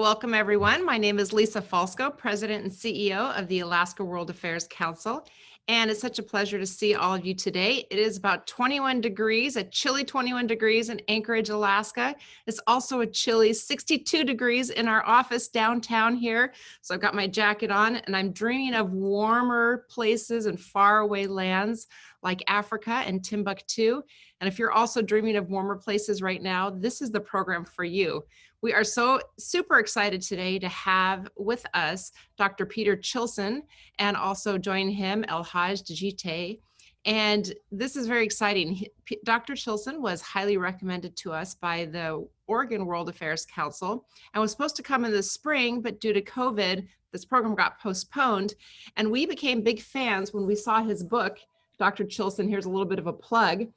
Welcome, everyone. My name is Lisa Falsco, President and CEO of the Alaska World Affairs Council, and it's such a pleasure to see all of you today. It is about 21 degrees, a chilly 21 degrees in Anchorage, Alaska. It's also a chilly 62 degrees in our office downtown here. So I've got my jacket on, and I'm dreaming of warmer places and faraway lands like Africa and Timbuktu. And if you're also dreaming of warmer places right now, this is the program for you. We are so super excited today to have with us Dr. Peter Chilson, and also join him, Hadj, Djitteye. And this is very exciting. Dr. Chilson was highly recommended to us by the Oregon World Affairs Council and was supposed to come in the spring, but due to COVID, this program got postponed. And we became big fans when we saw his book, Dr. Chilson, here's a little bit of a plug,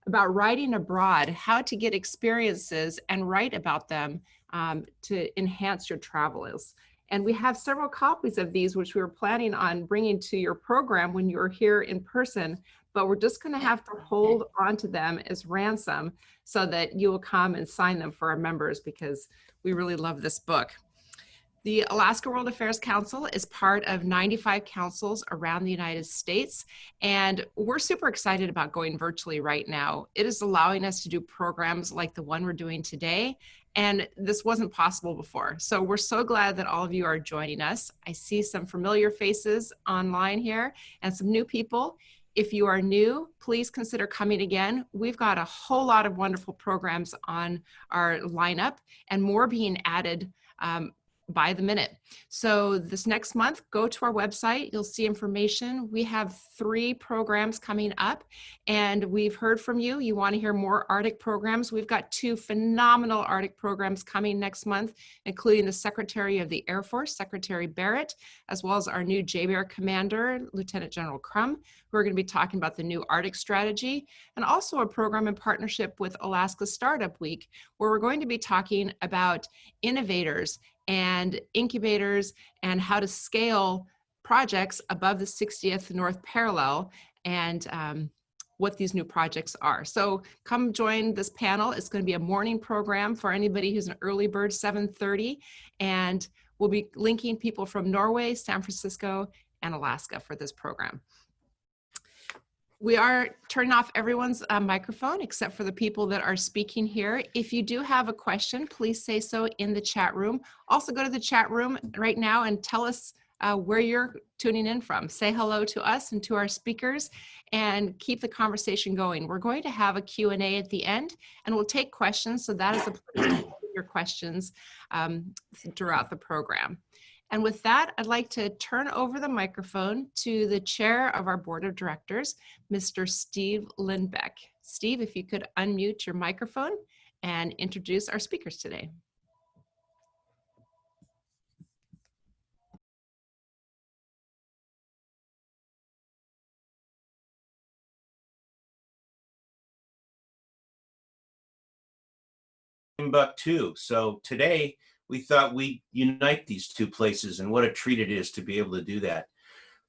about writing abroad, how to get experiences and write about them to enhance your travels. And we have several copies of these, which we were planning on bringing to your program when you're here in person, but we're just gonna have to hold on to them as ransom so that you will come and sign them for our members, because we really love this book. The Alaska World Affairs Council is part of 95 councils around the United States, and we're super excited about going virtually right now. It is allowing us to do programs like the one we're doing today, and this wasn't possible before. So we're so glad that all of you are joining us. I see some familiar faces online here and some new people. If you are new, please consider coming again. We've got a whole lot of wonderful programs on our lineup and more being added by the minute. So this next month, go to our website, you'll see information. We have 3 programs coming up, and we've heard from you. You want to hear more Arctic programs. We've got 2 phenomenal Arctic programs coming next month, including the Secretary of the Air Force, Secretary Barrett, as well as our new JBER Commander, Lieutenant General Crum, who are going to be talking about the new Arctic strategy, and also a program in partnership with Alaska Startup Week, where we're going to be talking about innovators and incubators and how to scale projects above the 60th North parallel, and what these new projects are. So come join this panel. It's going to be a morning program for anybody who's an early bird, 7:30, and we'll be linking people from Norway, San Francisco, and Alaska for this program. We are turning off everyone's microphone except for the people that are speaking here. If you do have a question, please say so in the chat room. Also go to the chat room right now and tell us where you're tuning in from. Say hello to us and to our speakers and keep the conversation going. We're going to have a Q&A at the end, and we'll take questions, so that is a place to put your questions throughout the program. And with that, I'd like to turn over the microphone to the chair of our board of directors, Mr. Steve Lindbeck. Steve, if you could unmute your microphone and introduce our speakers today. Timbuktu. So today we thought we'd unite these 2 places, and what a treat it is to be able to do that.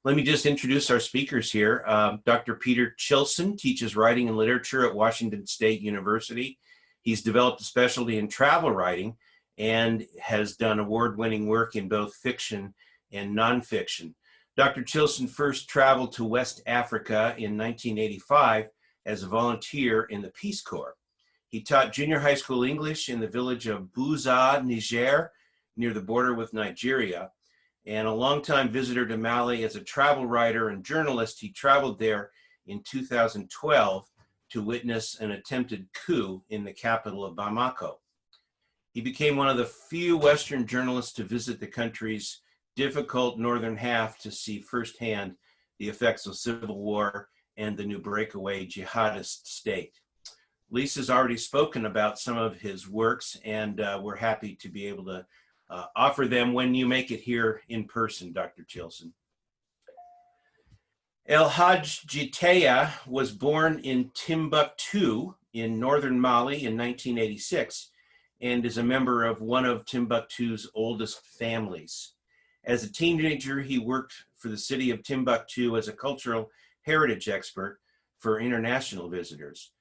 Let me just introduce our speakers here. Dr. Peter Chilson teaches writing and literature at Washington State University. He's developed a specialty in travel writing and has done award-winning work in both fiction and nonfiction. Dr. Chilson first traveled to West Africa in 1985 as a volunteer in the Peace Corps. He taught junior high school English in the village of Buza, Niger, near the border with Nigeria. And a longtime visitor to Mali as a travel writer and journalist, he traveled there in 2012 to witness an attempted coup in the capital of Bamako. He became one of the few Western journalists to visit the country's difficult northern half to see firsthand the effects of civil war and the new breakaway jihadist state. Lisa's already spoken about some of his works, and we're happy to be able to offer them when you make it here in person, Dr. Chilson. Hadj Djitteye was born in Timbuktu in northern Mali in 1986 and is a member of one of Timbuktu's oldest families. As a teenager, he worked for the city of Timbuktu as a cultural heritage expert for international visitors.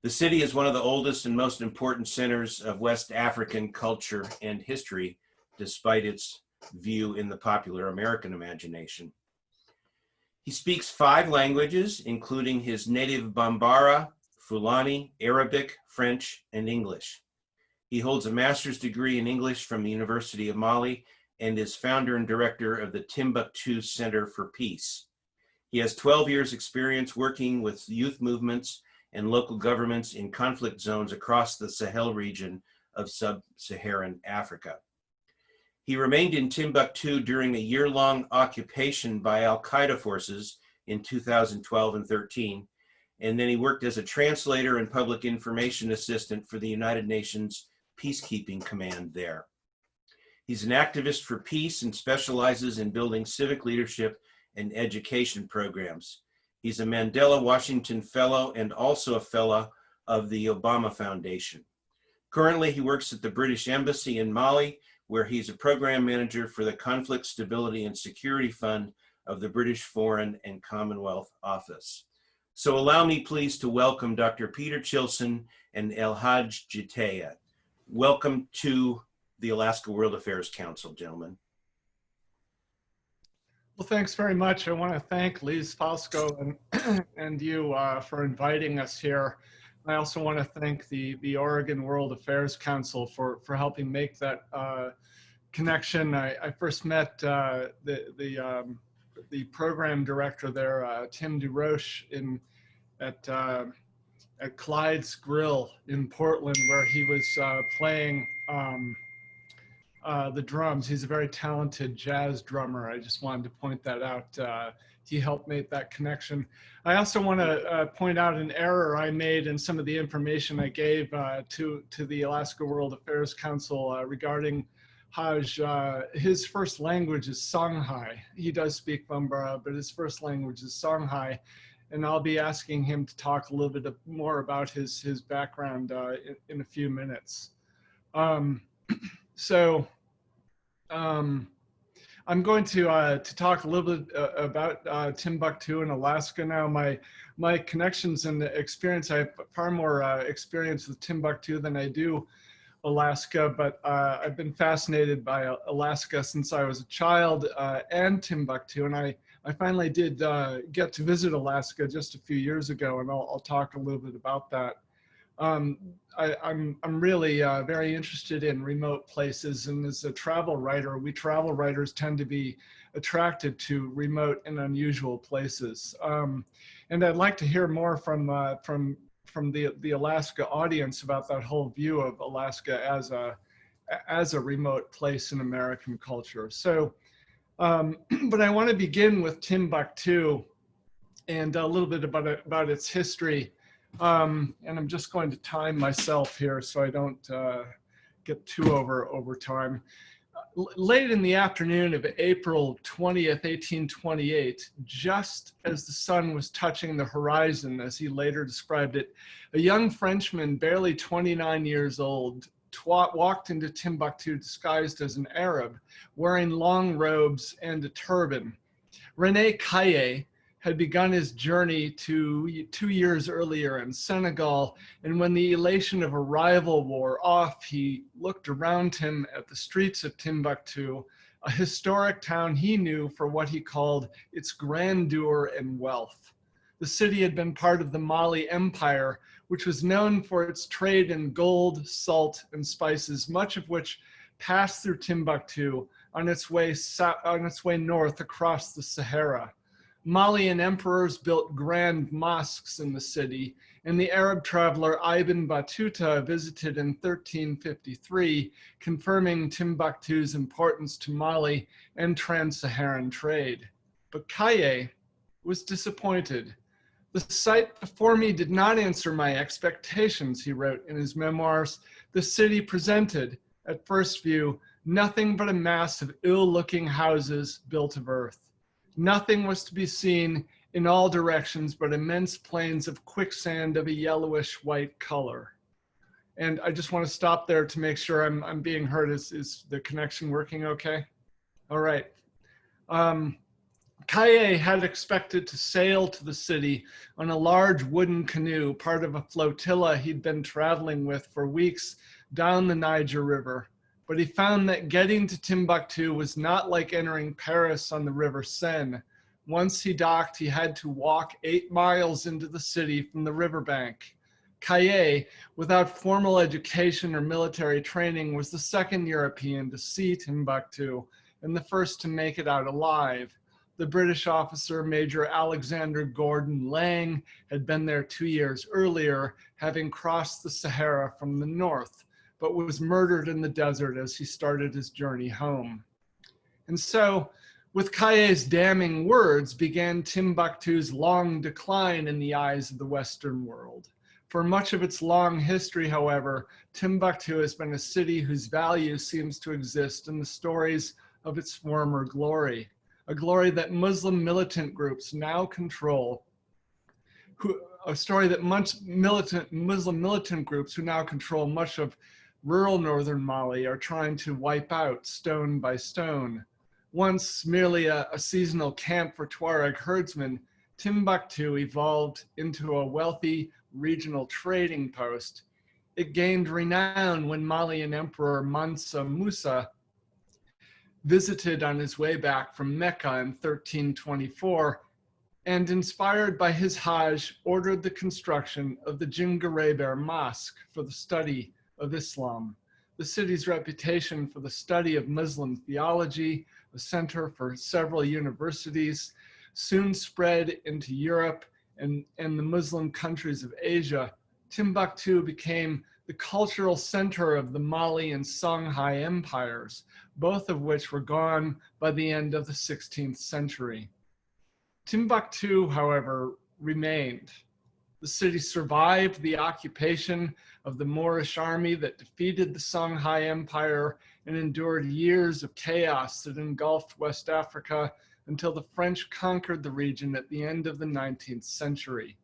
The city is one of the oldest and most important centers of West African culture and history, despite its view in the popular American imagination. He speaks 5 languages, including his native Bambara, Fulani, Arabic, French, and English. He holds a master's degree in English from the University of Mali and is founder and director of the Timbuktu Center for Peace. He has 12 years experience working with youth movements and local governments in conflict zones across the Sahel region of sub-Saharan Africa. He remained in Timbuktu during a year-long occupation by Al-Qaeda forces in 2012 and 13, and then he worked as a translator and public information assistant for the United Nations Peacekeeping Command there. He's an activist for peace and specializes in building civic leadership and education programs. He's a Mandela Washington Fellow and also a Fellow of the Obama Foundation. Currently, he works at the British Embassy in Mali, where he's a program manager for the Conflict Stability and Security Fund of the British Foreign and Commonwealth Office. So allow me please to welcome Dr. Peter Chilson and Hadj Djitteye. Welcome to the Alaska World Affairs Council, gentlemen. Well, thanks very much. I want to thank Lise Falsco and you for inviting us here. I also want to thank the Oregon World Affairs Council for helping make that connection. I first met the program director there, Tim DeRoche, at Clyde's Grill in Portland, where he was playing the drums. He's a very talented jazz drummer. I just wanted to point that out. He helped make that connection. I also want to point out an error I made in some of the information I gave to the Alaska World Affairs Council regarding Hadj. His first language is Songhai. He does speak Bambara, but his first language is Songhai. And I'll be asking him to talk a little bit more about his background in a few minutes. I'm going to talk a little bit about Timbuktu in Alaska now. My connections and experience, I have far more experience with Timbuktu than I do Alaska, but I've been fascinated by Alaska since I was a child and Timbuktu, and I finally did get to visit Alaska just a few years ago, and I'll talk a little bit about that. I'm really very interested in remote places, and as a travel writer, we travel writers tend to be attracted to remote and unusual places. And I'd like to hear more from the Alaska audience about that whole view of Alaska as a remote place in American culture. So, but I want to begin with Timbuktu and a little bit about its history. And I'm just going to time myself here so I don't get too over time. Late in the afternoon of April 20th, 1828, just as the sun was touching the horizon, as he later described it, a young Frenchman, barely 29 years old, walked into Timbuktu disguised as an Arab, wearing long robes and a turban. René Caillé had begun his journey 2 years earlier in Senegal, and when the elation of arrival wore off, he looked around him at the streets of Timbuktu, a historic town he knew for what he called its grandeur and wealth. The city had been part of the Mali Empire, which was known for its trade in gold, salt, and spices, much of which passed through Timbuktu on its way north across the Sahara. Malian emperors built grand mosques in the city, and the Arab traveler Ibn Battuta visited in 1353, confirming Timbuktu's importance to Mali and trans-Saharan trade. But Caillé was disappointed. The sight before me did not answer my expectations, he wrote in his memoirs. The city presented, at first view, nothing but a mass of ill-looking houses built of earth. Nothing was to be seen in all directions but immense plains of quicksand of a yellowish white color. And I just want to stop there to make sure I'm being heard. Is the connection working okay? All right. Caillé had expected to sail to the city on a large wooden canoe, part of a flotilla he'd been traveling with for weeks down the Niger River. but he found that getting to Timbuktu was not like entering Paris on the River Seine. Once he docked, he had to walk 8 miles into the city from the riverbank. Kaye, without formal education or military training, was the second European to see Timbuktu and the first to make it out alive. The British officer, Major Alexander Gordon Lang, had been there 2 years earlier, having crossed the Sahara from the north, but was murdered in the desert as he started his journey home. And so, with Kaye's damning words began Timbuktu's long decline in the eyes of the Western world. For much of its long history, however, Timbuktu has been a city whose value seems to exist in the stories of its former glory, a glory that Muslim militant groups now control, a story that Muslim militant groups who now control much of rural northern Mali are trying to wipe out stone by stone. Once merely a seasonal camp for Tuareg herdsmen, Timbuktu evolved into a wealthy regional trading post. It gained renown when Malian Emperor Mansa Musa visited on his way back from Mecca in 1324, and inspired by his Hadj, ordered the construction of the Djinguereber Mosque for the study of Islam. The city's reputation for the study of Muslim theology, a center for several universities, soon spread into Europe and the Muslim countries of Asia. Timbuktu became the cultural center of the Mali and Songhai empires, both of which were gone by the end of the 16th century. Timbuktu, however, remained. The city survived the occupation of the Moorish army that defeated the Songhai Empire and endured years of chaos that engulfed West Africa until the French conquered the region at the end of the 19th century.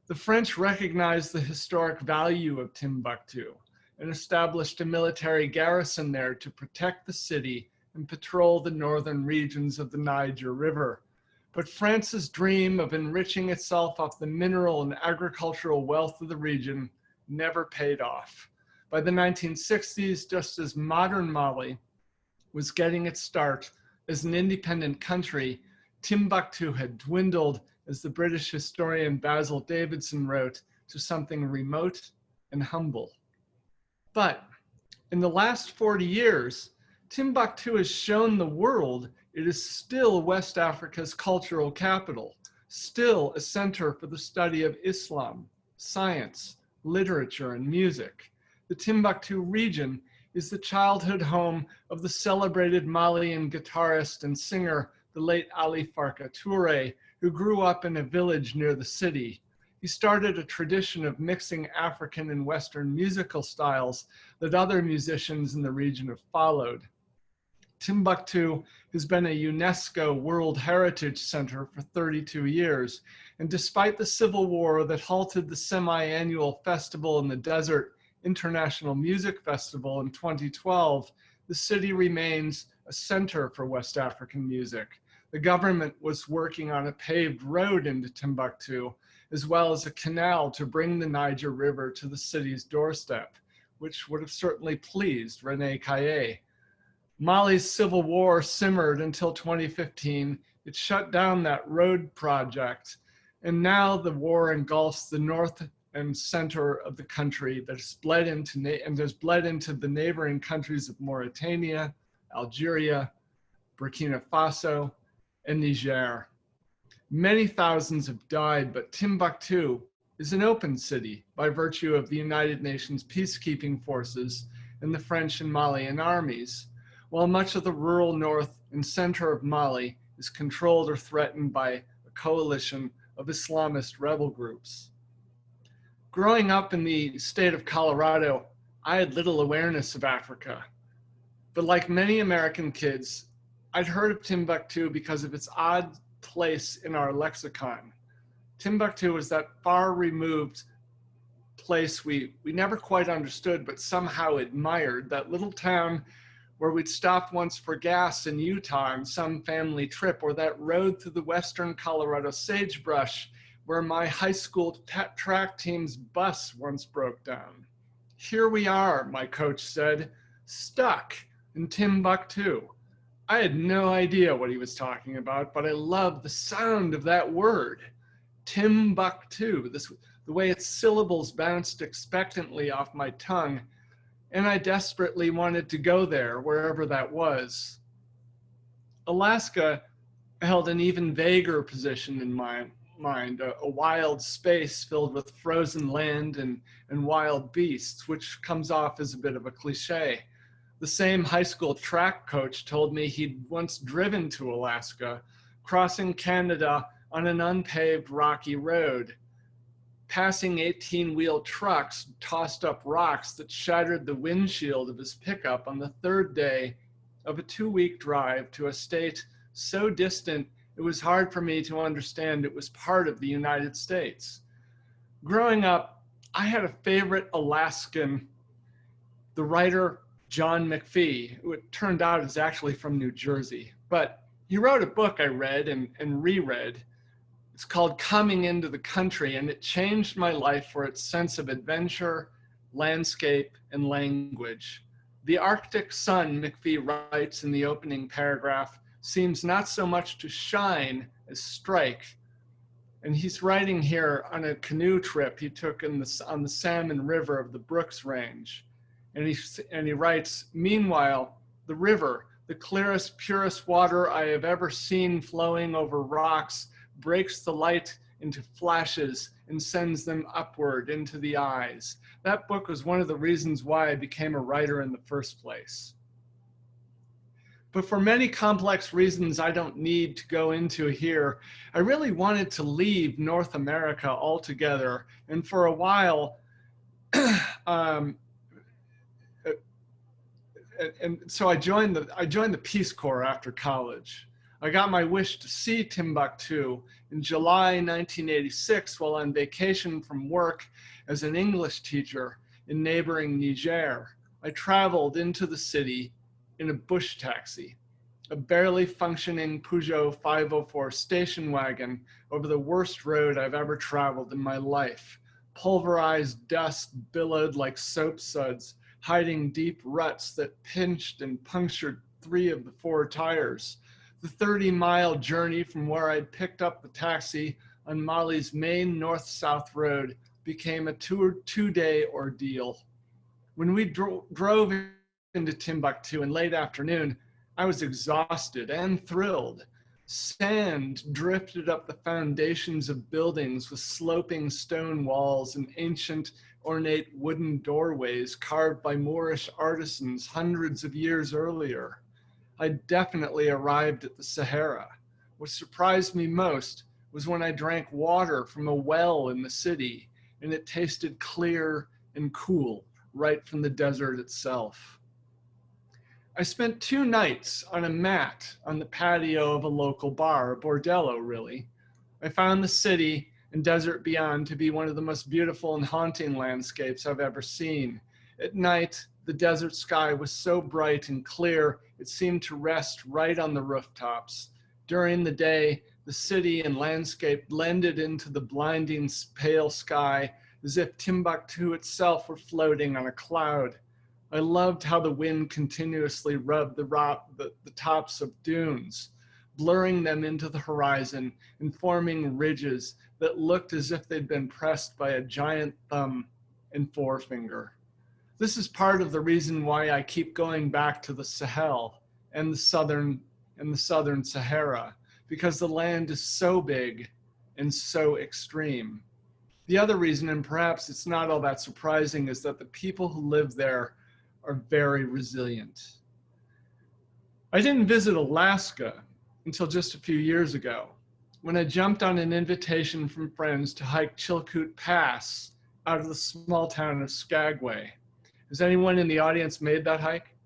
The French recognized the historic value of Timbuktu and established a military garrison there to protect the city and patrol the northern regions of the Niger River. But France's dream of enriching itself off the mineral and agricultural wealth of the region never paid off. By the 1960s, just as modern Mali was getting its start as an independent country, Timbuktu had dwindled, as the British historian Basil Davidson wrote, to something remote and humble. But in the last 40 years, Timbuktu has shown the world it is still West Africa's cultural capital, still a center for the study of Islam, science, literature, and music. The Timbuktu region is the childhood home of the celebrated Malian guitarist and singer, the late Ali Farka Touré, who grew up in a village near the city. He started a tradition of mixing African and Western musical styles that other musicians in the region have followed. Timbuktu has been a UNESCO World Heritage Center for 32 years, and despite the civil war that halted the semi-annual Festival in the Desert International Music Festival in 2012, the city remains a center for West African music. The government was working on a paved road into Timbuktu, as well as a canal to bring the Niger River to the city's doorstep, which would have certainly pleased René Kaye. Mali's civil war simmered until 2015. It shut down that road project, and now the war engulfs the north and center of the country that has bled into the neighboring countries of Mauritania, Algeria, Burkina Faso, and Niger. Many thousands have died, but Timbuktu is an open city by virtue of the United Nations peacekeeping forces and the French and Malian armies, while much of the rural north and center of Mali is controlled or threatened by a coalition of Islamist rebel groups. Growing up in the state of Colorado, I had little awareness of Africa. But like many American kids, I'd heard of Timbuktu because of its odd place in our lexicon. Timbuktu was that far removed place we never quite understood, but somehow admired, that little town where we'd stopped once for gas in Utah on some family trip, or that road through the western Colorado sagebrush where my high school track team's bus once broke down. Here we are, my coach said, stuck in Timbuktu. I had no idea what he was talking about, but I loved the sound of that word, Timbuktu, the way its syllables bounced expectantly off my tongue, and I desperately wanted to go there, wherever that was. Alaska held an even vaguer position in my mind, a wild space filled with frozen land and wild beasts, which comes off as a bit of a cliche. The same high school track coach told me he'd once driven to Alaska, crossing Canada on an unpaved rocky road. Passing 18-wheel trucks tossed up rocks that shattered the windshield of his pickup on the third day of a 2-week drive to a state so distant it was hard for me to understand it was part of the United States. Growing up, I had a favorite Alaskan, the writer John McPhee, who it turned out is actually from New Jersey. But he wrote a book I read and reread. It's called Coming Into the Country, and it changed my life for its sense of adventure, landscape, and language. The Arctic sun, McPhee writes in the opening paragraph, seems not so much to shine as strike. And he's writing here on a canoe trip he took on the Salmon River of the Brooks Range. And he writes, meanwhile, the river, the clearest, purest water I have ever seen flowing over rocks, breaks the light into flashes and sends them upward into the eyes. That book was one of the reasons why I became a writer in the first place. But for many complex reasons I don't need to go into here, I really wanted to leave North America altogether. And for a while, and so I joined the Peace Corps after college. I got my wish to see Timbuktu in July 1986 while on vacation from work as an English teacher in neighboring Niger. I traveled into the city in a bush taxi, a barely functioning Peugeot 504 station wagon over the worst road I've ever traveled in my life. Pulverized dust billowed like soap suds, hiding deep ruts that pinched and punctured 3 of the 4 tires. The 30-mile journey from where I'd picked up the taxi on Mali's main north-south road became a 2-day ordeal. When we drove into Timbuktu in late afternoon, I was exhausted and thrilled. Sand drifted up the foundations of buildings with sloping stone walls and ancient, ornate wooden doorways carved by Moorish artisans hundreds of years earlier. I definitely arrived at the Sahara. What surprised me most was when I drank water from a well in the city, and it tasted clear and cool right from the desert itself. I spent 2 nights on a mat on the patio of a local bar, a bordello really. I found the city and desert beyond to be one of the most beautiful and haunting landscapes I've ever seen. At night, the desert sky was so bright and clear, it seemed to rest right on the rooftops. During the day, the city and landscape blended into the blinding pale sky as if Timbuktu itself were floating on a cloud. I loved how the wind continuously rubbed the tops of dunes, blurring them into the horizon and forming ridges that looked as if they'd been pressed by a giant thumb and forefinger. This is part of the reason why I keep going back to the Sahel and the southern Sahara, because the land is so big and so extreme. The other reason, and perhaps it's not all that surprising, is that the people who live there are very resilient. I didn't visit Alaska until just a few years ago, when I jumped on an invitation from friends to hike Chilkoot Pass out of the small town of Skagway. Has anyone in the audience made that hike?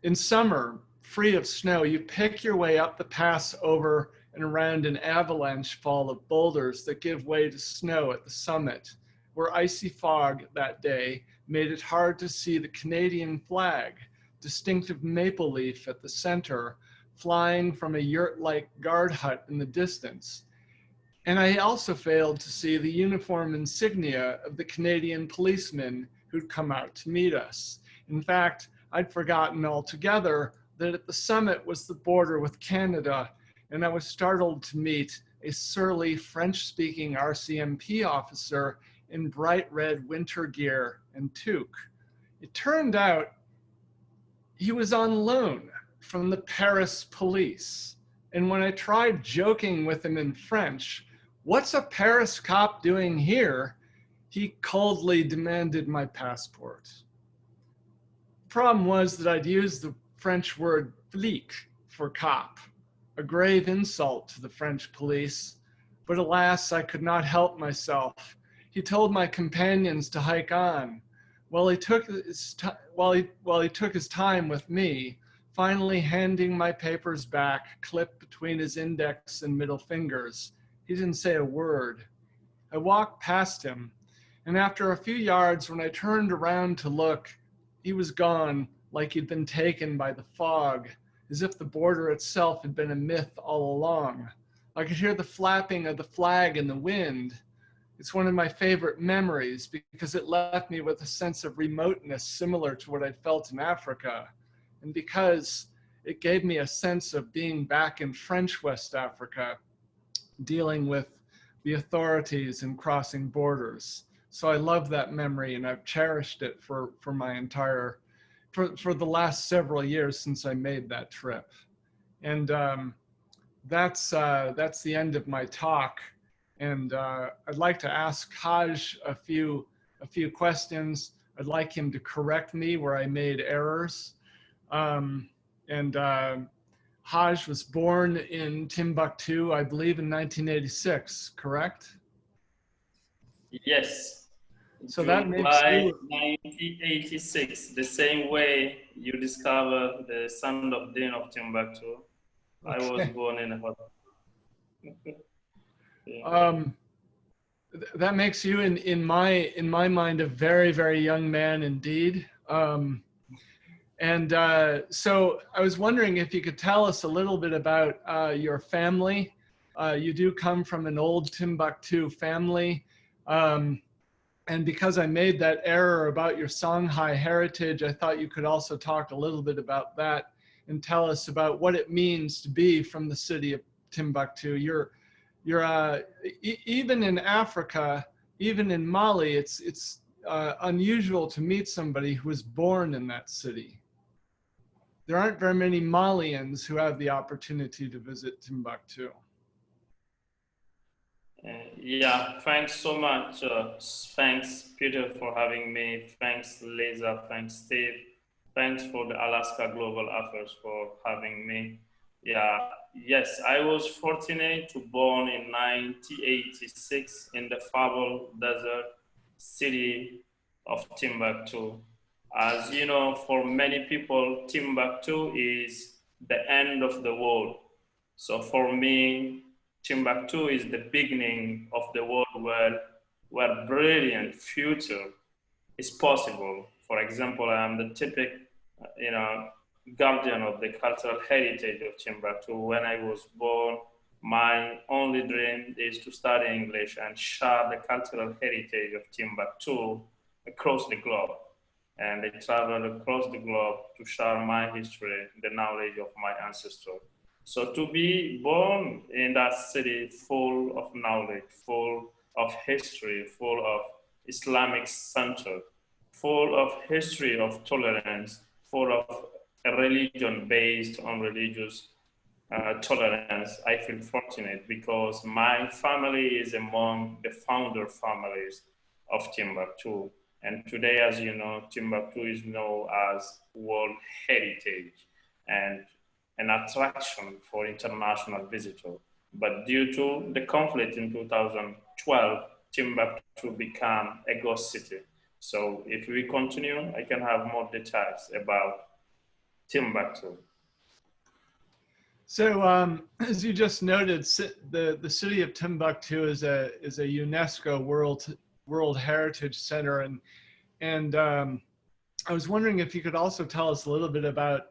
In summer, free of snow, you pick your way up the pass over and around an avalanche fall of boulders that give way to snow at the summit, where icy fog that day made it hard to see the Canadian flag, distinctive maple leaf at the center, flying from a yurt-like guard hut in the distance. And I also failed to see the uniform insignia of the Canadian policemen who'd come out to meet us. In fact, I'd forgotten altogether that at the summit was the border with Canada, and I was startled to meet a surly French-speaking RCMP officer in bright red winter gear and toque. It turned out he was on loan from the Paris police. And when I tried joking with him in French, "What's a Paris cop doing here?" he coldly demanded my passport. The problem was that I'd used the French word flic for cop, a grave insult to the French police, but alas, I could not help myself. He told my companions to hike on. While he took his time with me, finally handing my papers back, clipped between his index and middle fingers. He didn't say a word. I walked past him, and after a few yards, when I turned around to look, he was gone, like he'd been taken by the fog, as if the border itself had been a myth all along. I could hear the flapping of the flag in the wind. It's one of my favorite memories because it left me with a sense of remoteness similar to what I'd felt in Africa, and because it gave me a sense of being back in French West Africa, dealing with the authorities and crossing borders. So I love that memory, and I've cherished it for my entire, for the last several years since I made that trip. And that's the end of my talk. And I'd like to ask Hadj a few questions. I'd like him to correct me where I made errors. Hadj was born in Timbuktu, I believe in 1986, correct? Yes. So that makes you 1986, the same way you discovered the Sand of Dune of Timbuktu. I was born in a hotel. Yeah. That makes you, in my mind, a very, very young man indeed. So I was wondering if you could tell us a little bit about your family. You do come from an old Timbuktu family. And because I made that error about your Songhai heritage, I thought you could also talk a little bit about that and tell us about what it means to be from the city of Timbuktu. Even in Africa, even in Mali, it's unusual to meet somebody who was born in that city. There aren't very many Malians who have the opportunity to visit Timbuktu. Yeah, thanks so much. Thanks, Peter, for having me. Thanks, Lisa. Thanks, Steve. Thanks for the Alaska Global Affairs for having me. Yeah, yes, I was fortunate to born in 1986 in the Fable Desert city of Timbuktu. As you know, for many people, Timbuktu is the end of the world. So for me, Timbuktu is the beginning of the world where brilliant future is possible. For example, I am the typical, guardian of the cultural heritage of Timbuktu. When I was born, my only dream is to study English and share the cultural heritage of Timbuktu across the globe. And I traveled across the globe to share my history, the knowledge of my ancestors. So to be born in that city full of knowledge, full of history, full of Islamic center, full of history of tolerance, full of a religion based on religious tolerance, I feel fortunate because my family is among the founder families of Timbuktu. And today, as you know, Timbuktu is known as World Heritage and an attraction for international visitors. But due to the conflict in 2012, Timbuktu became a ghost city. So if we continue, I can have more details about Timbuktu. So as you just noted, the city of Timbuktu is a UNESCO World Heritage Center, and I was wondering if you could also tell us a little bit about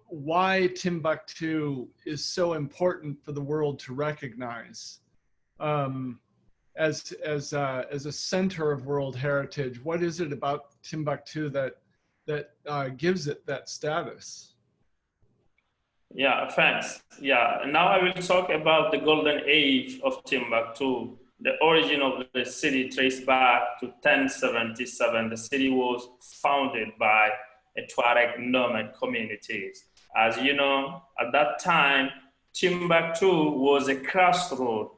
why Timbuktu is so important for the world to recognize. as a center of world heritage? What is it about Timbuktu that gives it that status? Yeah, thanks. Yeah, and now I will talk about the golden age of Timbuktu. The origin of the city traced back to 1077. The city was founded by a Tuareg nomad communities. As you know, at that time, Timbuktu was a crossroad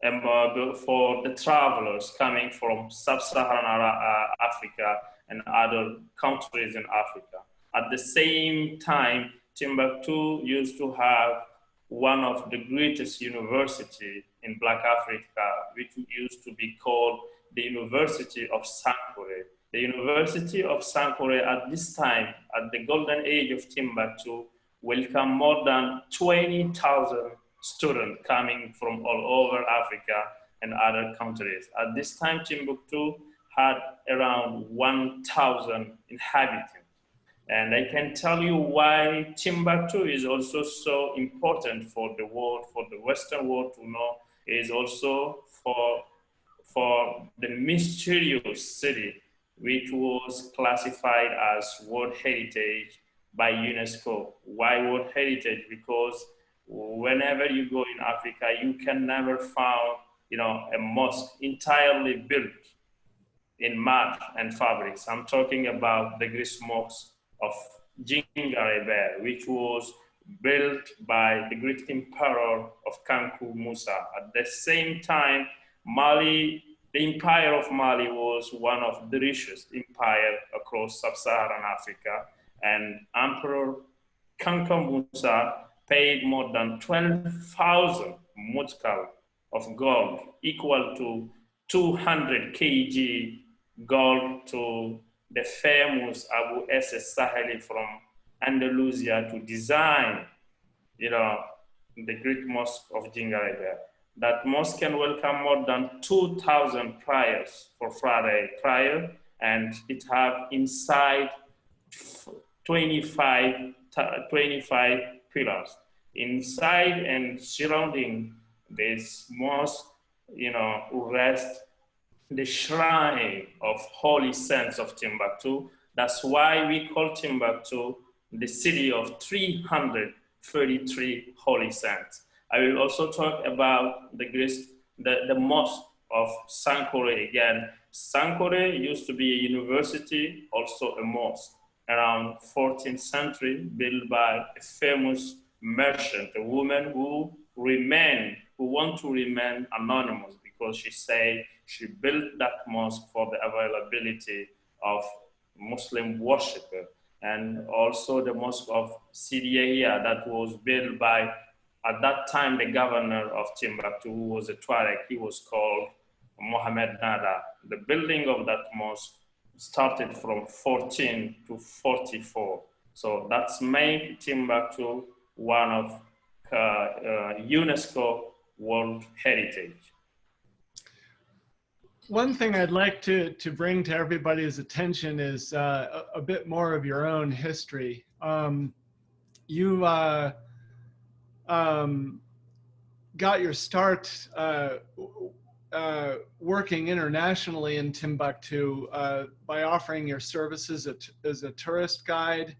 for the travelers coming from sub-Saharan Africa and other countries in Africa. At the same time, Timbuktu used to have one of the greatest universities in Black Africa, which used to be called the University of Sankore. The University of Sankore at this time, at the golden age of Timbuktu, welcomed more than 20,000 students coming from all over Africa and other countries. At this time, Timbuktu had around 1,000 inhabitants. And I can tell you why Timbuktu is also so important for the world, for the Western world to know, is also for the mysterious city, which was classified as World Heritage by UNESCO. Why World Heritage? Because whenever you go in Africa, you can never find, a mosque entirely built in mud and fabrics. I'm talking about the Great Mosque of Djitteye, which was built by the great emperor of Kanku Musa. At the same time, Mali, the empire of Mali was one of the richest empires across sub-Saharan Africa, and Emperor Kanku Musa paid more than 12,000 mutkal of gold, equal to 200 kg gold, to the famous Abu S. Saheli from Andalusia to design, the Great Mosque of Djitteye. That mosque can welcome more than 2,000 prayers for Friday prayer, and it have inside 25 pillars. Inside and surrounding this mosque, rest the shrine of holy saints of Timbuktu. That's why we call Timbuktu the city of 333 holy saints. I will also talk about the mosque of Sankore again. Sankore used to be a university, also a mosque, around 14th century, built by a famous merchant, a woman who want to remain anonymous, because she said she built that mosque for the availability of Muslim worshipper. And also the mosque of Sidiya that was built by, at that time, the governor of Timbuktu, who was a Tuareg. He was called Mohammed Nada. The building of that mosque started from 14 to 44. So that's made Timbuktu one of UNESCO World Heritage. One thing I'd like to bring to everybody's attention is a bit more of your own history. You got your start working internationally in Timbuktu by offering your services as a tourist guide.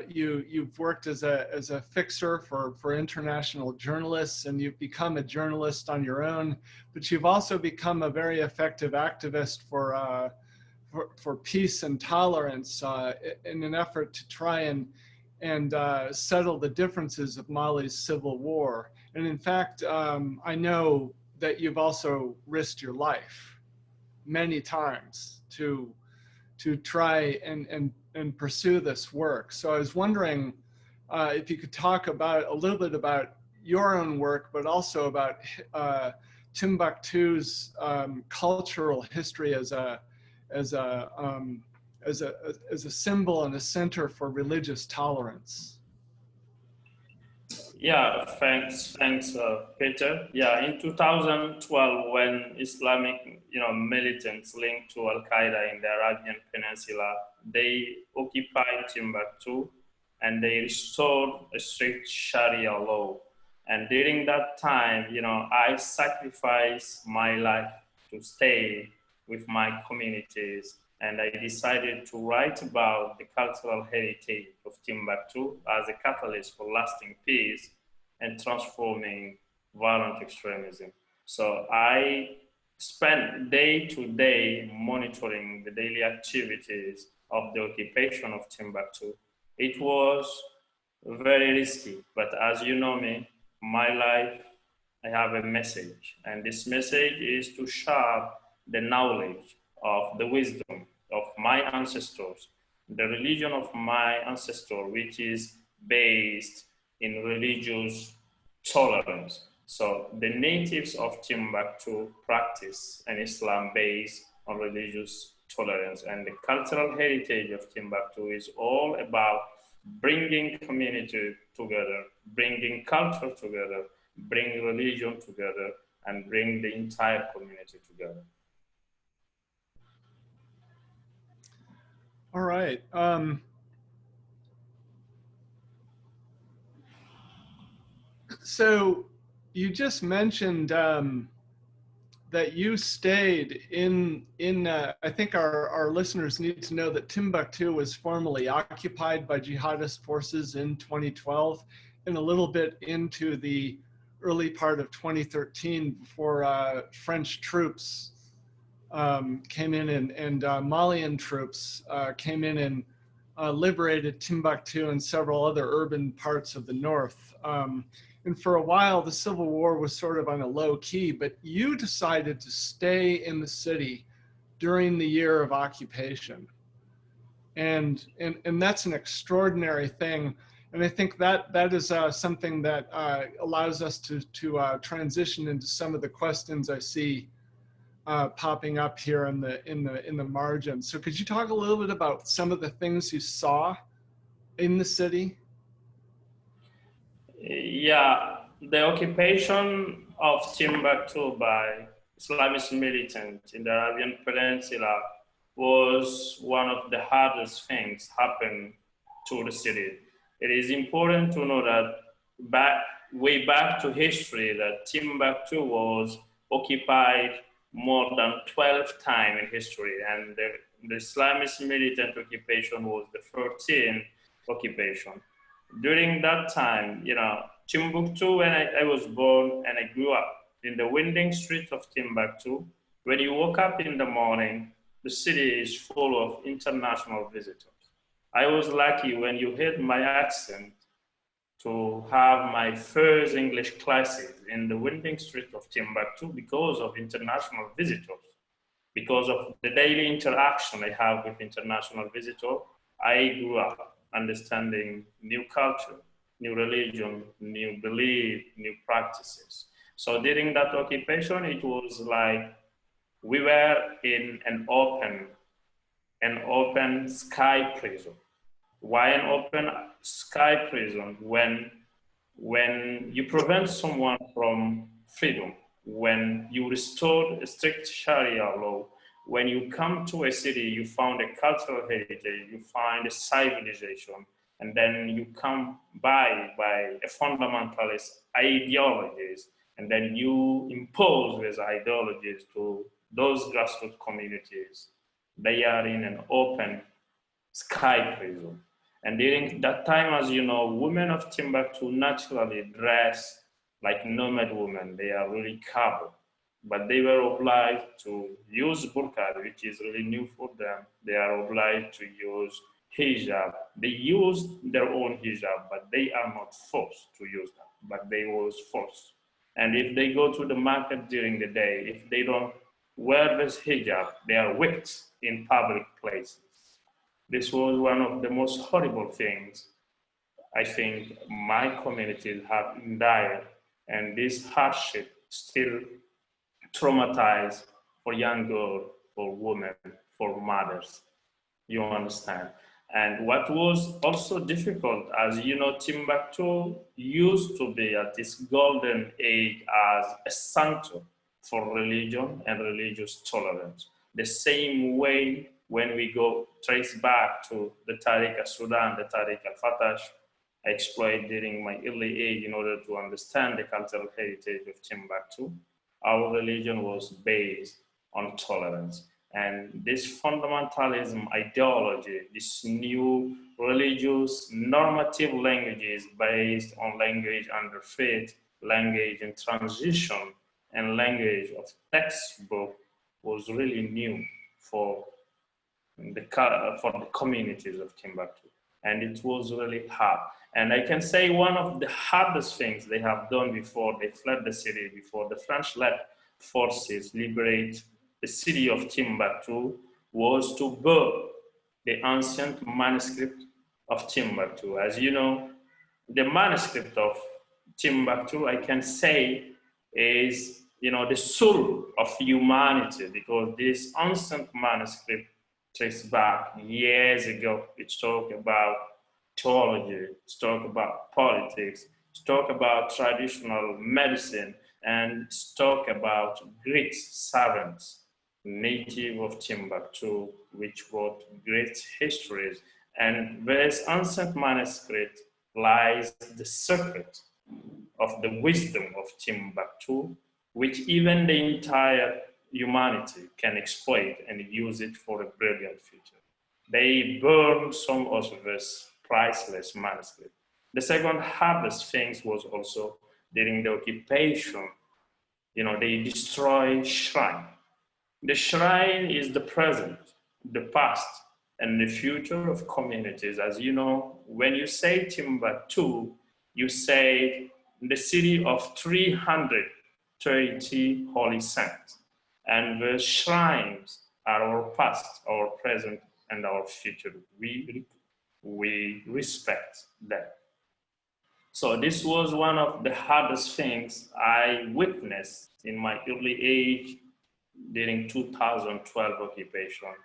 You've worked as a fixer for international journalists, and you've become a journalist on your own, but you've also become a very effective activist for peace and tolerance in an effort to try and settle the differences of Mali's civil war. And in fact, I know that you've also risked your life many times to try and pursue this work. So I was wondering if you could talk a little bit about your own work, but also about Timbuktu's cultural history as a symbol and a center for religious tolerance. Yeah, thanks, Peter. Yeah, in 2012, when Islamic, militants linked to Al Qaeda in the Arabian Peninsula, they occupied Timbuktu and they restored a strict Sharia law. And during that time, I sacrificed my life to stay with my communities. And I decided to write about the cultural heritage of Timbuktu as a catalyst for lasting peace and transforming violent extremism. So I spent day to day monitoring the daily activities of the occupation of Timbuktu. It was very risky, but as you know me, my life, I have a message, and this message is to share the knowledge of the wisdom of my ancestors, the religion of my ancestor, which is based in religious tolerance. So the natives of Timbuktu practice an Islam based on religious tolerance, and the cultural heritage of Timbuktu is all about bringing community together, bringing culture together, bring religion together, and bring the entire community together. All right. So you just mentioned that you stayed in I think our listeners need to know that Timbuktu was formerly occupied by jihadist forces in 2012 and a little bit into the early part of 2013 before French troops came in and Malian troops came in and liberated Timbuktu and several other urban parts of the north. And for a while, the Civil War was sort of on a low key, but you decided to stay in the city during the year of occupation. And that's an extraordinary thing. And I think that is something that allows us to transition into some of the questions I see popping up here in the margin. So could you talk a little bit about some of the things you saw in the city? Yeah, the occupation of Timbuktu by Islamist militants in the Arabian Peninsula was one of the hardest things happened to the city. It is important to know that way back to history, that Timbuktu was occupied more than 12 times in history, and the Islamist militant occupation was the 13th occupation. During that time, Timbuktu, when I was born and I grew up in the winding streets of Timbuktu, when you woke up in the morning, the city is full of international visitors. I was lucky when you heard my accent to have my first English classes in the winding street of Timbuktu because of international visitors. Because of the daily interaction I have with international visitors, I grew up understanding new culture, new religion, new belief, new practices. So during that occupation, it was like we were in an open sky prison. Why an open sky prison? When you prevent someone from freedom, when you restore a strict Sharia law, when you come to a city, you found a cultural heritage, you find a civilization, and then you come by a fundamentalist ideologies, and then you impose these ideologies to those grassroots communities. They are in an open sky prison. And during that time, as you know, women of Timbuktu naturally dress like nomad women. They are really covered, but they were obliged to use burqa, which is really new for them. They are obliged to use hijab. They use their own hijab, but they are not forced to use that, but they was forced. And if they go to the market during the day, if they don't wear this hijab, they are whipped in public places. This was one of the most horrible things I think my communities have endured, and this hardship still traumatized for young girls, for women, for mothers. You understand? And what was also difficult, as you know, Timbuktu used to be at this golden age as a center for religion and religious tolerance. The same way when we go trace back to the Tariq al-Sudan, the Tariq al-Fatah, I explored during my early age in order to understand the cultural heritage of Timbuktu. Our religion was based on tolerance. And this fundamentalism ideology, this new religious normative languages based on language under faith, language in transition, and language of textbook was really new for the communities of Timbuktu. And it was really hard. And I can say one of the hardest things they have done before they fled the city, before the French-led forces liberate the city of Timbuktu, was to burn the ancient manuscript of Timbuktu. As you know, the manuscript of Timbuktu, I can say, is the soul of humanity, because this ancient manuscript traces back years ago. It talks about theology, it talks about politics, it talks about traditional medicine, and it talks about great servants, native of Timbuktu, which wrote great histories. And this ancient manuscript lies the secret of the wisdom of Timbuktu, which even the entire humanity can exploit and use it for a brilliant future. They burned some of this priceless manuscript. The second hardest thing was also during the occupation, they destroy shrine. The shrine is the present, the past, and the future of communities. As you know, when you say Timbuktu, you say the city of 330 holy saints. And the shrines are our past, our present, and our future. We respect them. So this was one of the hardest things I witnessed in my early age during 2012 occupation.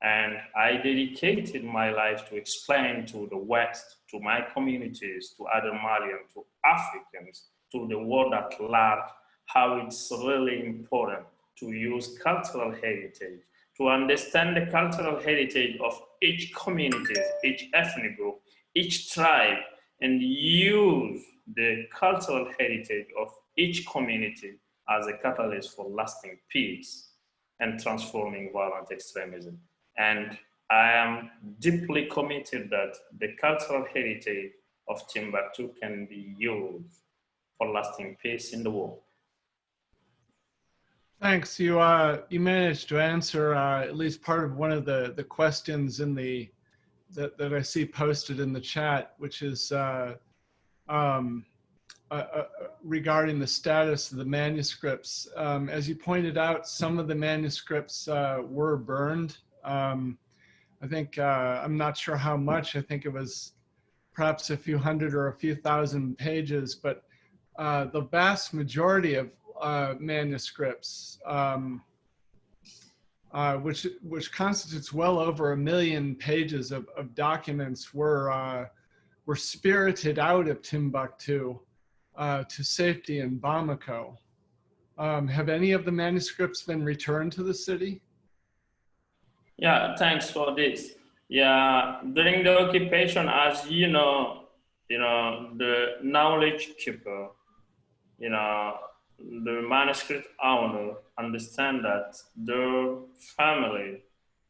And I dedicated my life to explain to the West, to my communities, to other Malians, to Africans, to the world at large, how it's really important to use cultural heritage, to understand the cultural heritage of each community, each ethnic group, each tribe, and use the cultural heritage of each community as a catalyst for lasting peace and transforming violent extremism. And I am deeply committed that the cultural heritage of Timbuktu can be used for lasting peace in the world. Thanks. You managed to answer at least part of one of the questions in that I see posted in the chat, which is regarding the status of the manuscripts. As you pointed out, some of the manuscripts were burned. I think, I'm not sure how much, I think it was perhaps a few hundred or a few thousand pages, but the vast majority of manuscripts, which constitutes well over 1 million pages of documents, were spirited out of Timbuktu to safety in Bamako. Have any of the manuscripts been returned to the city? Yeah, thanks for this. Yeah, during the occupation, as you know, the knowledge keeper, the manuscript owner understand that their family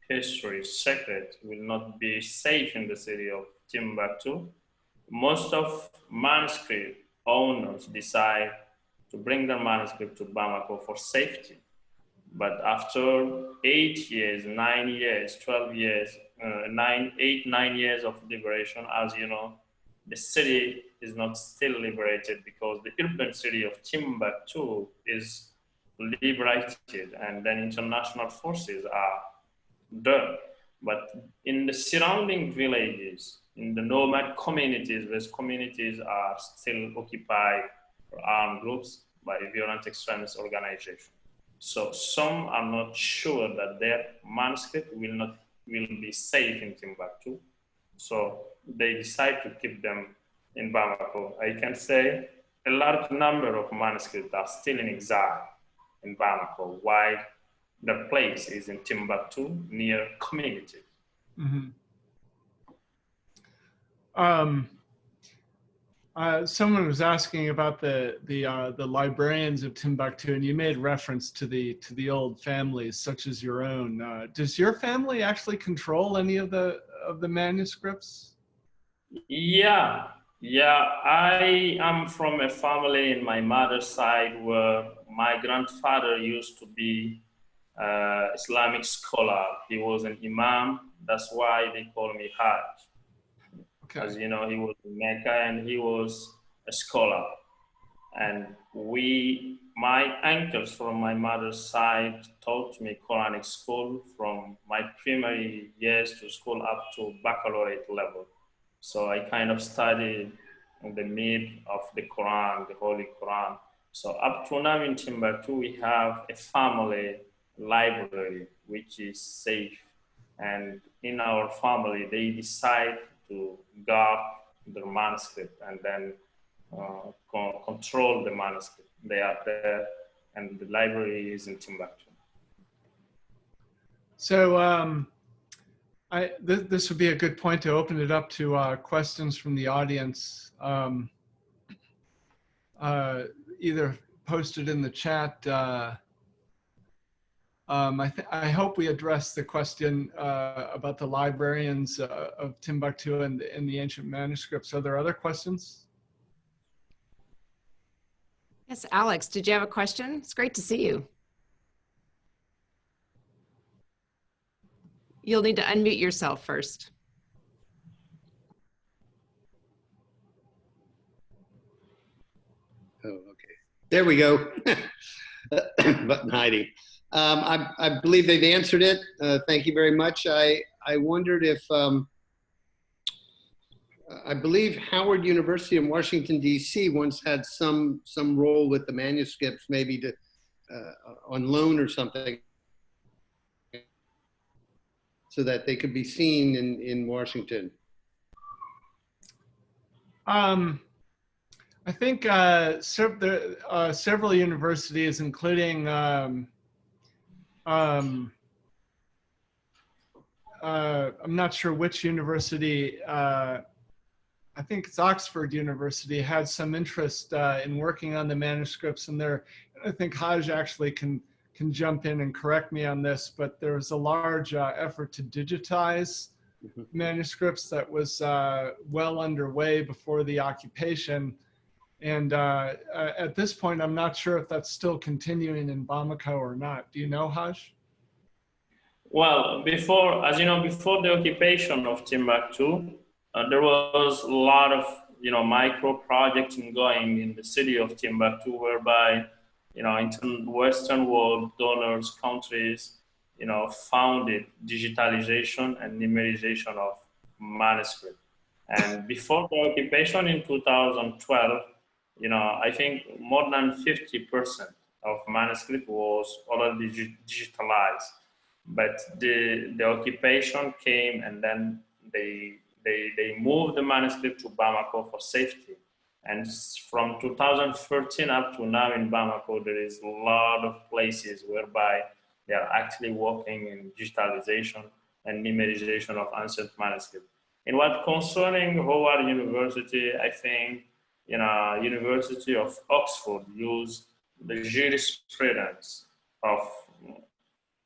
history secret will not be safe in the city of Timbuktu. Most of manuscript owners decide to bring their manuscript to Bamako for safety. But after 8 years, 9 years, 12 years, 9 years of liberation, as you know, the city is not still liberated because the urban city of Timbuktu is liberated and then international forces are there. But in the surrounding villages, in the nomad communities, those communities are still occupied by armed groups, by violent extremist organizations. So some are not sure that their manuscript will be safe in Timbuktu. So they decide to keep them in Bamako. I can say a large number of manuscripts are still in exile in Bamako, while the place is in Timbuktu near community. Mm-hmm. Someone was asking about the librarians of Timbuktu, and you made reference to the old families, such as your own. Does your family actually control any of the manuscripts? Yeah, yeah. I am from a family in my mother's side where my grandfather used to be Islamic scholar. He was an imam. That's why they call me Hadj. Okay. As you know, he was in Mecca and he was a scholar. And my uncles from my mother's side taught me Quranic school from my primary years to school up to baccalaureate level. So I kind of studied in the mid of the Quran, the Holy Quran. So up to now in Timbuktu, we have a family library, which is safe. And in our family, they decide to guard the manuscript and then control the manuscript. They are there, and the library is in Timbuktu. So this would be a good point to open it up to questions from the audience. Either posted in the chat. I hope we addressed the question about the librarians of Timbuktu and the ancient manuscripts. Are there other questions? Yes, Alex, did you have a question? It's great to see you. You'll need to unmute yourself first. Oh, okay. There we go. Button hiding. I believe they've answered it. Thank you very much. I wondered if, I believe Howard University in Washington, D.C. once had some role with the manuscripts, maybe to on loan or something, so that they could be seen in Washington. I think several universities, including I'm not sure which university, I think it's Oxford University, had some interest in working on the manuscripts, and I think Hadj actually can jump in and correct me on this, but there was a large effort to digitize manuscripts that was well underway before the occupation. And at this point, I'm not sure if that's still continuing in Bamako or not. Do you know, Hadj? Well, as you know, before the occupation of Timbuktu, there was a lot of, micro projects going in the city of Timbuktu, whereby, Western world donors, countries, founded digitalization and numerization of manuscript. And before the occupation in 2012, I think more than 50% of manuscript was already digitalized. But the occupation came, and then they moved the manuscript to Bamako for safety. And from 2013 up to now in Bamako, there is a lot of places whereby they are actually working in digitalization and numerization of ancient manuscript. In what concerning Howard University, I think, University of Oxford used the jurisprudence of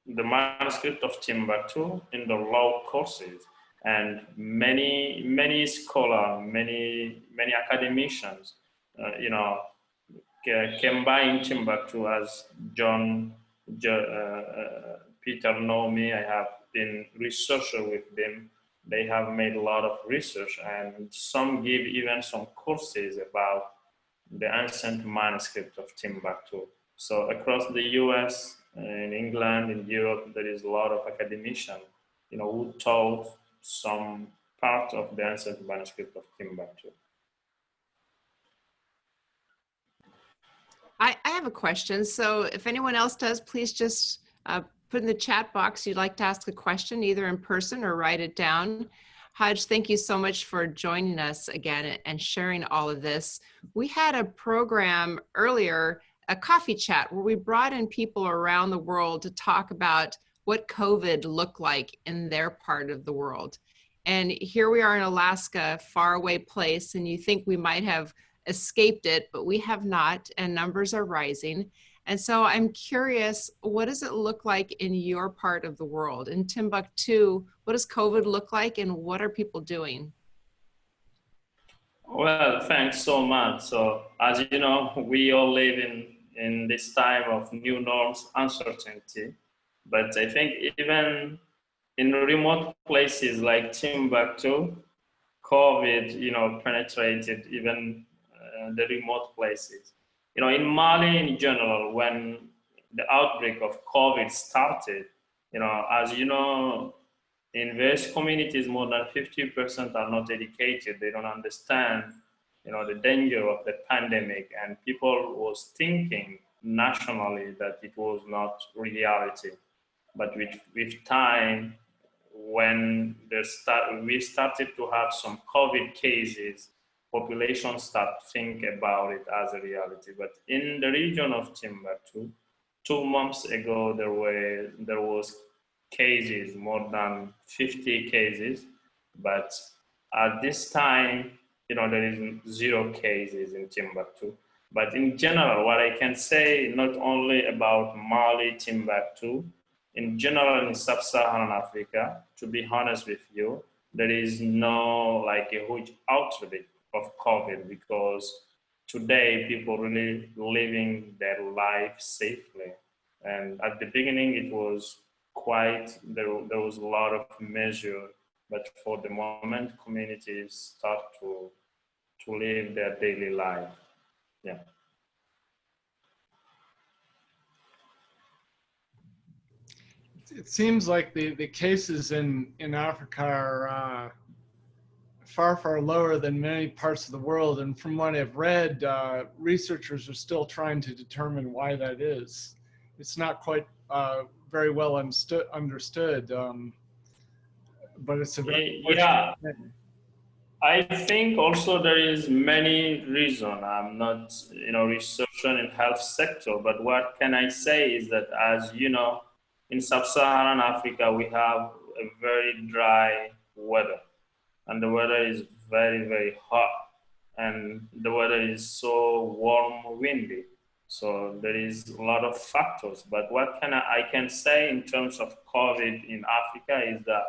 the manuscript of Timbuktu in the law courses, and many scholars, many academicians, came by in Timbuktu, as Peter know me. I have been researcher with them. They have made a lot of research, and some give even some courses about the ancient manuscript of Timbuktu. So across the US, in England, in Europe, there is a lot of academicians, who taught some part of the ancient manuscript of Timbuktu. I have a question. So if anyone else does, please just put in the chat box you'd like to ask a question, either in person or write it down. Hadj, thank you so much for joining us again and sharing all of this. We had a program earlier, a coffee chat, where we brought in people around the world to talk about what COVID looked like in their part of the world. And here we are in Alaska, faraway place, and you think we might have escaped it, but we have not, and numbers are rising. And so I'm curious, what does it look like in your part of the world? In Timbuktu, what does COVID look like, and what are people doing? Well, thanks so much. So, as you know, we all live in this time of new norms, uncertainty. But I think even in remote places like Timbuktu, COVID, penetrated even the remote places. In Mali in general, when the outbreak of COVID started, as you know, in various communities, more than 50% are not educated. They don't understand, the danger of the pandemic, and people was thinking nationally that it was not reality. But with time, when we started to have some COVID cases, population start to think about it as a reality. But in the region of Timbuktu, 2 months ago, there was cases, more than 50 cases, but at this time, there is 0 cases in Timbuktu. But in general, what I can say, not only about Mali, Timbuktu, in general in sub-Saharan Africa, to be honest with you, there is no like a huge outbreak of COVID, because today people really living their life safely. And at the beginning, it was there was a lot of measure, but for the moment, communities start to live their daily life. Yeah. It seems like the cases in Africa are far, far lower than many parts of the world. And from what I've read, researchers are still trying to determine why that is. It's not quite very well understood, but it's a very yeah. thing. I think also there is many reasons. I'm not, researching in health sector, but what can I say is that, as you know, in sub-Saharan Africa, we have a very dry weather, and the weather is very, very hot, and the weather is so warm, windy. So there is a lot of factors. But what I can say in terms of COVID in Africa is that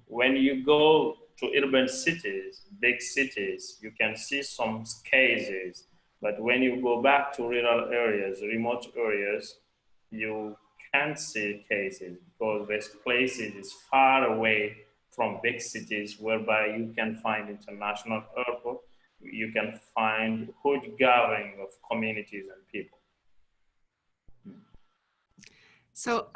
when you go to urban cities, big cities, you can see some cases. But when you go back to rural areas, remote areas, you can't see cases, because this places is far away from big cities, whereby you can find international airport, you can find huge gathering of communities and people. So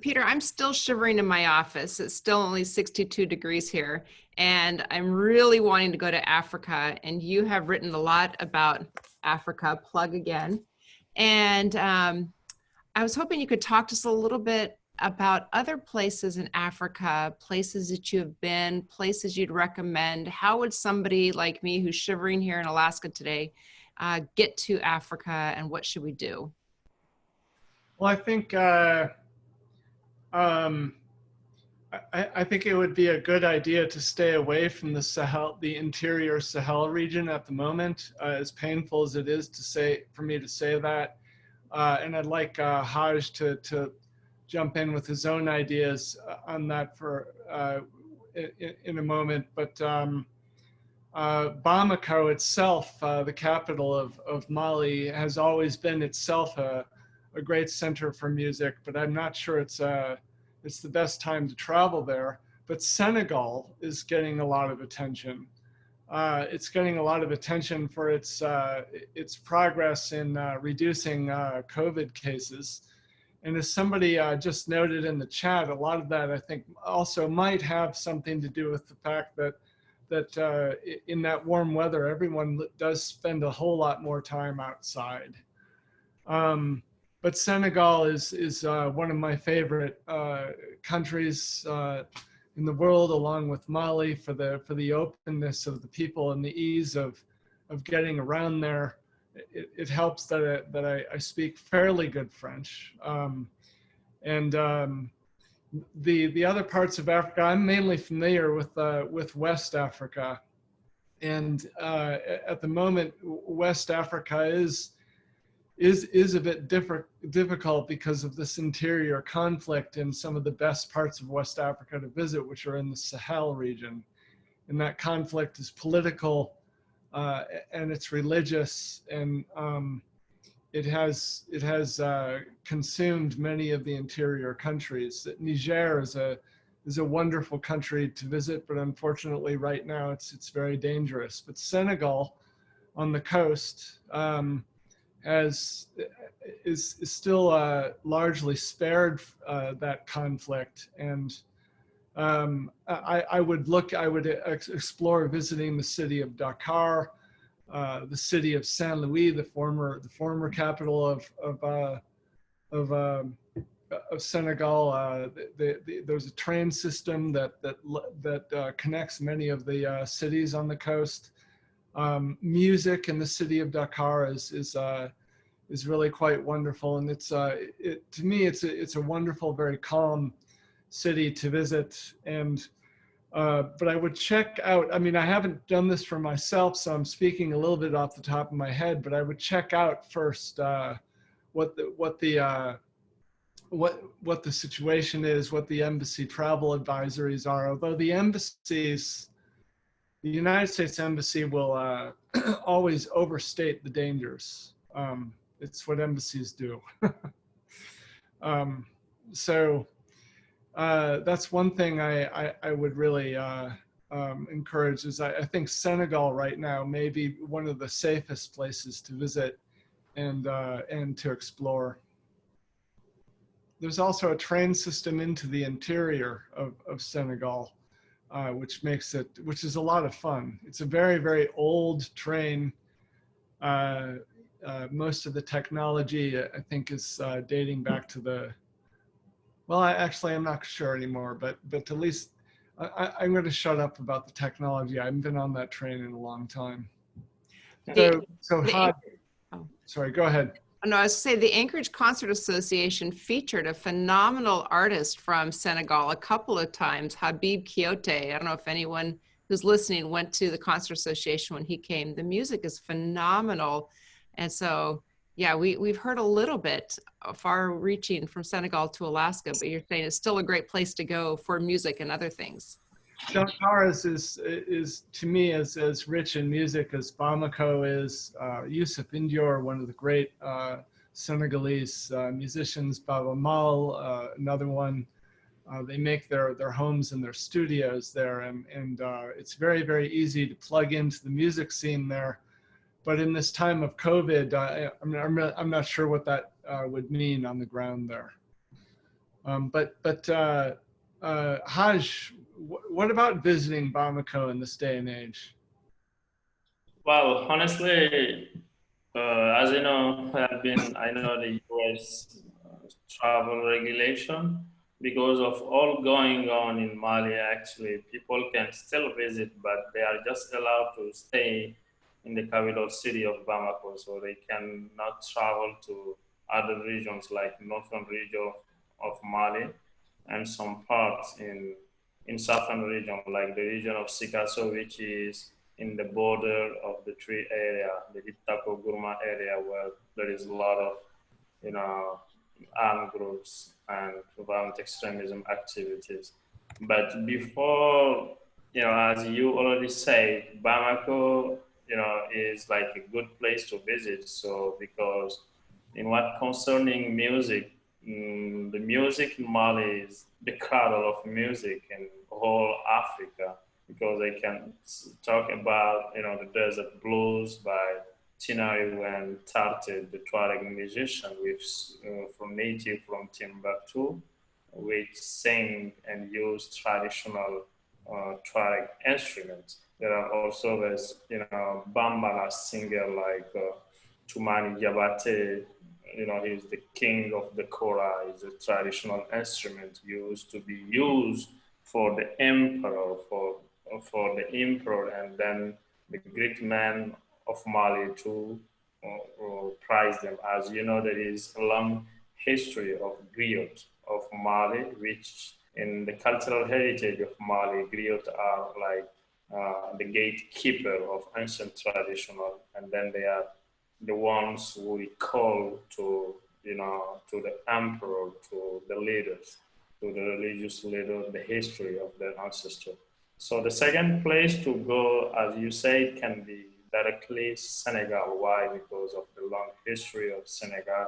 Peter, I'm still shivering in my office. It's still only 62 degrees here, and I'm really wanting to go to Africa. And you have written a lot about Africa, plug again. And I was hoping you could talk to us a little bit about other places in Africa, places that you have been, places you'd recommend. How would somebody like me who's shivering here in Alaska today get to Africa, and what should we do? Well, I think I think it would be a good idea to stay away from the Sahel, the interior Sahel region at the moment, as painful as it is for me to say that. And I'd like Hadj to jump in with his own ideas on that in a moment. But Bamako itself, the capital of Mali, has always been itself a great center for music, but I'm not sure it's the best time to travel there. But Senegal is getting a lot of attention. It's getting a lot of attention for its progress in reducing COVID cases. And as somebody just noted in the chat, a lot of that I think also might have something to do with the fact that in that warm weather, everyone does spend a whole lot more time outside. But Senegal is one of my favorite countries in the world, along with Mali, for the openness of the people and the ease of getting around there. It helps that I speak fairly good French, and the other parts of Africa, I'm mainly familiar with West Africa, and at the moment, West Africa is a bit difficult because of this interior conflict in some of the best parts of West Africa to visit, which are in the Sahel region. And that conflict is political, and it's religious, and it has consumed many of the interior countries. Niger is a wonderful country to visit, but unfortunately right now it's very dangerous. But Senegal on the coast is still largely spared that conflict, and I would explore visiting the city of Dakar, the city of Saint Louis, the former capital of Senegal. There's a train system that connects many of the cities on the coast. Music in the city of Dakar is really quite wonderful, and to me it's a wonderful, very calm city to visit. And but I would check out, I mean, I haven't done this for myself, so I'm speaking a little bit off the top of my head, but I would check out first what the situation is, what the embassy travel advisories are. Although the United States Embassy will always overstate the dangers. It's what embassies do. So that's one thing I would really encourage is I think Senegal right now may be one of the safest places to visit and to explore. There's also a train system into the interior of Senegal, which is a lot of fun. It's a very, very old train. Most of the technology, I think, is dating back to well, I'm not sure anymore, but at least I'm going to shut up about the technology. I haven't been on that train in a long time. Hadj, sorry, go ahead. No, I was going to say the Anchorage Concert Association featured a phenomenal artist from Senegal a couple of times, Habib Kiote. I don't know if anyone who's listening went to the Concert Association when he came. The music is phenomenal. And so, yeah, we've heard a little bit far reaching from Senegal to Alaska, but you're saying it's still a great place to go for music and other things. Dakar is to me as rich in music as Bamako is. Youssef N'Dior, one of the great Senegalese musicians, Baba Mal, another one. They make their homes and their studios there, and it's very, very easy to plug into the music scene there. But in this time of COVID, I'm not sure what that would mean on the ground there. Hadj, what about visiting Bamako in this day and age? Well, honestly, as you know, I know the US travel regulation. Because of all going on in Mali, actually, people can still visit, but they are just allowed to stay in the capital city of Bamako, so they cannot travel to other regions like northern region of Mali and some parts in southern region, like the region of Sikasso, which is in the border of the three area, the Djitteye Gourma area, where there is a lot of, armed groups and violent extremism activities. But before, as you already said, Bamako, is like a good place to visit. So because in what concerning music, the music in Mali is the cradle of music in whole Africa, because they can talk about, the desert blues by Djitteye and Tarte, the Tuareg musician, native from Timbuktu, which sing and use traditional Tuareg instruments. There are also this, Bambara singer like Toumani Diabaté. He's the king of the kora. Is a traditional instrument used to be used for the emperor, for the emperor, and then the great man of Mali to prize them. As you know, there is a long history of griot of Mali, which in the cultural heritage of Mali, griots are like the gatekeeper of ancient traditional, and then they are the ones we call to, you know, to the emperor, to the leaders, to the religious leader, the history of their ancestors. So the second place to go, as you say, can be directly Senegal. Why? Because of the long history of Senegal.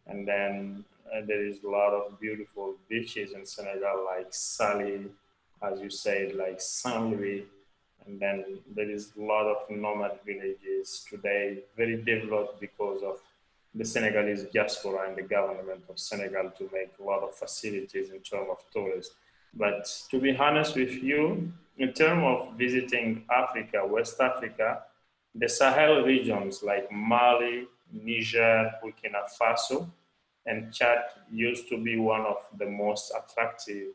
And then there is a lot of beautiful beaches in Senegal, like Sali, as you said, like Saint Louis. And then there is a lot of nomad villages today, very developed because of the Senegalese diaspora and the government of Senegal to make a lot of facilities in terms of tourists. But to be honest with you, in terms of visiting Africa, West Africa, the Sahel regions like Mali, Niger, Burkina Faso, and Chad used to be one of the most attractive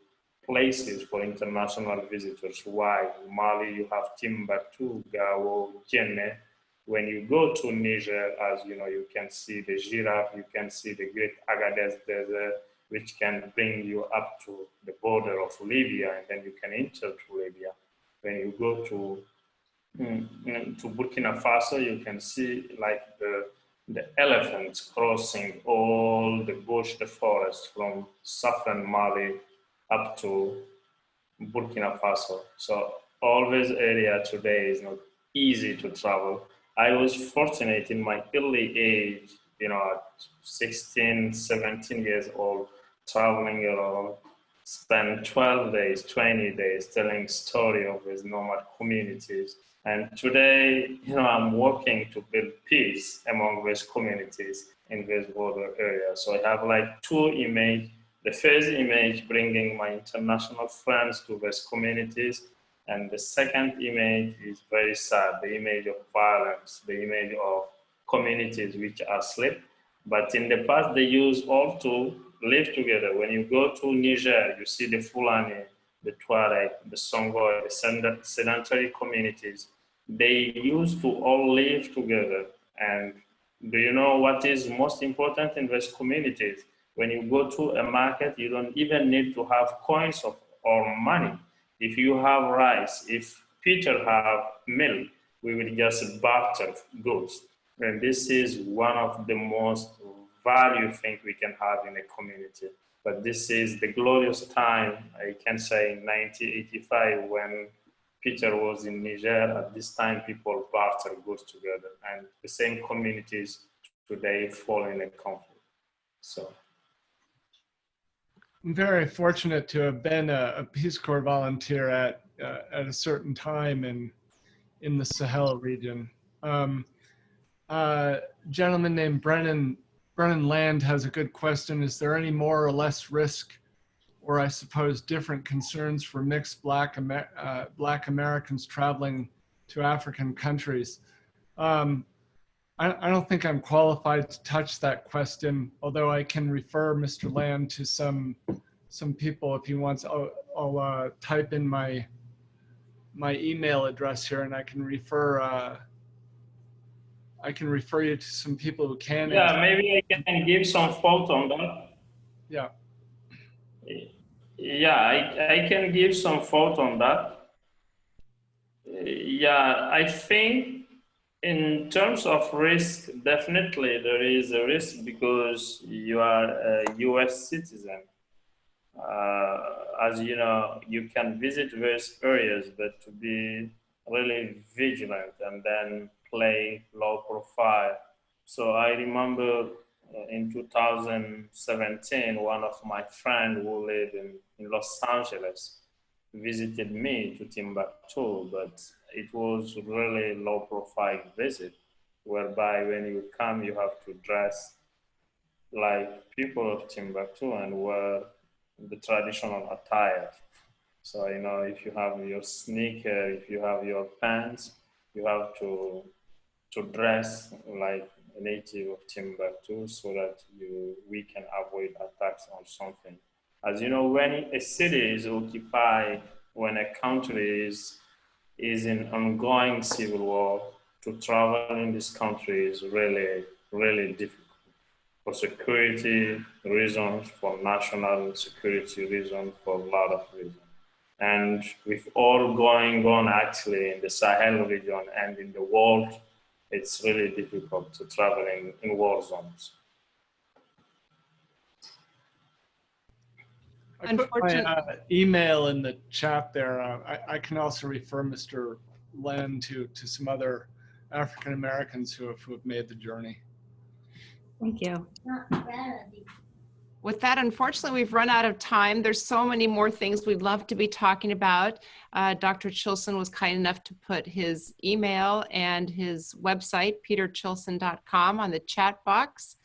places for international visitors. Why? Mali, you have Timbuktu, Gao, Djenne. When you go to Niger, as you know, you can see the giraffe, you can see the great Agadez Desert, which can bring you up to the border of Libya, and then you can enter to Libya. When you go to Burkina Faso, you can see like the elephants crossing all the bush, the forest from southern Mali up to Burkina Faso. So all this area today is not easy to travel. I was fortunate in my early age, you know, at 16, 17 years old, traveling around, spend 12 days, 20 days telling story of these nomad communities. And today, you know, I'm working to build peace among these communities in this border area. So I have like two images. The first image bringing my international friends to these communities. And the second image is very sad, the image of violence, the image of communities which are asleep. But in the past, they used all to live together. When you go to Niger, you see the Fulani, the Tuareg, the Songhai, the sedentary communities. They used to all live together. And do you know what is most important in these communities? When you go to a market, you don't even need to have coins or money. If you have rice, if Peter have milk, we will just barter goods. And this is one of the most value thing we can have in a community. But this is the glorious time, I can say, in 1985 when Peter was in Niger. At this time, people barter goods together, and the same communities today fall in a conflict. So. I'm very fortunate to have been a Peace Corps volunteer at a certain time in the Sahel region. Gentleman named Brennan Land has a good question. Is there any more or less risk, or I suppose different concerns for mixed Black Americans traveling to African countries? I don't think I'm qualified to touch that question, although I can refer Mr. Land to some people if he wants. I'll type in my email address here, and I can refer you to some people who can. Yeah, maybe I can give some thought on that. Yeah. Yeah, I can give some thought on that. Yeah, I think in terms of risk, definitely there is a risk because you are a US citizen. As you know, you can visit various areas, but to be really vigilant and then play low profile. So I remember in 2017, one of my friends who lived in Los Angeles visited me to Timbuktu, but it was really low profile visit, whereby when you come, you have to dress like people of Timbuktu and wear the traditional attire. So, you know, if you have your sneaker, if you have your pants, you have to dress like a native of Timbuktu so that we can avoid attacks or something. As you know, when a city is occupied, when a country is in ongoing civil war, to travel in this country is really, really difficult. for security reasons, for national security reasons, for a lot of reasons. And with all going on actually in the Sahel region and in the world, it's really difficult to travel in war zones. I put my email in the chat there. I can also refer Mr. Len to some other African Americans who have made the journey. Thank you. With that, unfortunately, we've run out of time. There's so many more things we'd love to be talking about. Dr. Chilson was kind enough to put his email and his website, peterchilson.com, on the chat box.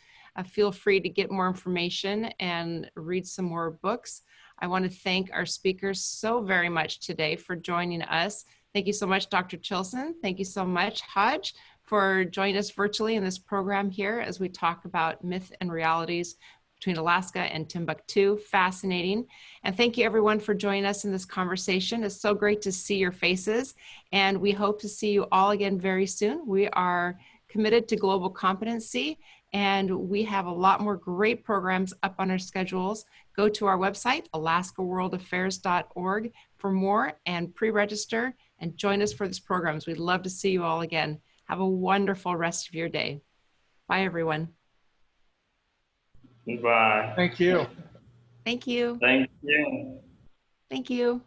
Feel free to get more information and read some more books. I want to thank our speakers so very much today for joining us. Thank you so much, Dr. Chilson. Thank you so much, Hadj, for joining us virtually in this program here as we talk about myth and realities between Alaska and Timbuktu. Fascinating. And thank you everyone for joining us in this conversation. It's so great to see your faces, and we hope to see you all again very soon. We are committed to global competency, and we have a lot more great programs up on our schedules. Go to our website, alaskaworldaffairs.org, for more and pre-register and join us for these programs. We'd love to see you all again. Have a wonderful rest of your day. Bye, everyone. Bye. Thank you. Thank you. Thank you. Thank you.